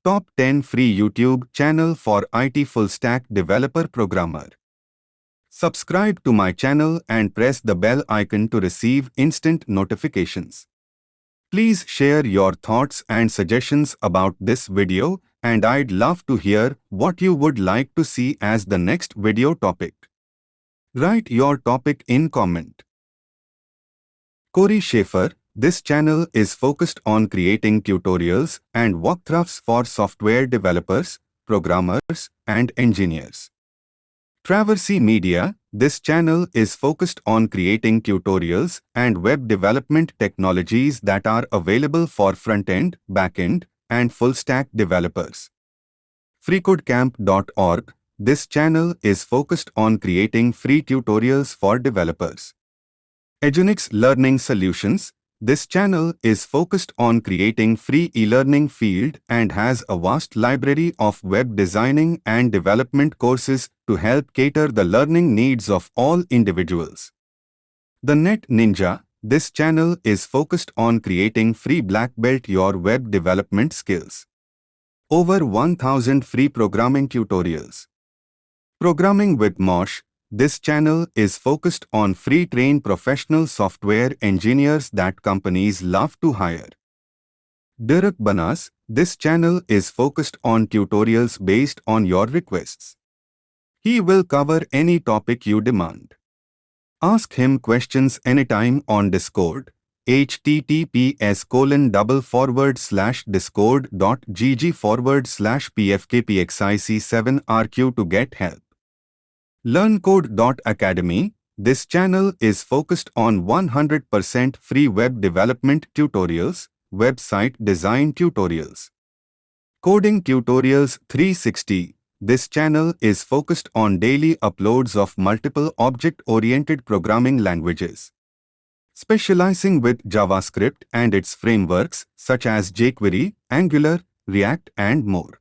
Top 10 Free YouTube Channel for IT Full Stack Developer Programmer. Subscribe to my channel and press the bell icon to receive instant notifications. Please share your thoughts and suggestions about this video, and I'd love to hear what you would like to see as the next video topic. Write your topic in comment. Corey Schaefer. This channel is focused on creating tutorials and walkthroughs for software developers, programmers, and engineers. Traversy Media. This channel is focused on creating tutorials and web development technologies that are available for front-end, back-end, and full-stack developers. freecodecamp.org. This channel is focused on creating free tutorials for developers. Edunix Learning Solutions. This channel is focused on creating free e-learning field and has a vast library of web designing and development courses to help cater the learning needs of all individuals. The Net Ninja. This channel is focused on creating free black belt your web development skills. Over 1000 free programming tutorials. Programming with Mosh. This channel is focused on free trained professional software engineers that companies love to hire. Derek Banas. This channel is focused on tutorials based on your requests. He will cover any topic you demand. Ask him questions anytime on Discord. https://discord.gg/pfkpxic7rq to get help. LearnCode.academy. This channel is focused on 100% free web development tutorials, website design tutorials. Coding Tutorials 360. This channel is focused on daily uploads of multiple object-oriented programming languages. Specializing with JavaScript and its frameworks such as jQuery, Angular, React, and more.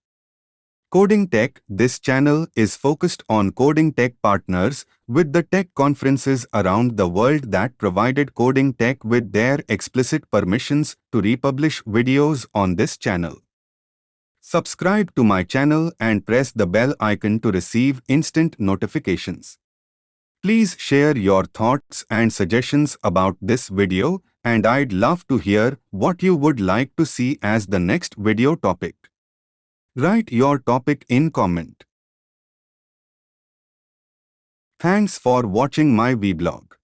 Coding Tech. This channel is focused on coding tech partners with the tech conferences around the world that provided coding tech with their explicit permissions to republish videos on this channel. Subscribe to my channel and press the bell icon to receive instant notifications. Please share your thoughts and suggestions about this video, and I'd love to hear what you would like to see as the next video topic. Write your topic in comment. Thanks for watching my vlog.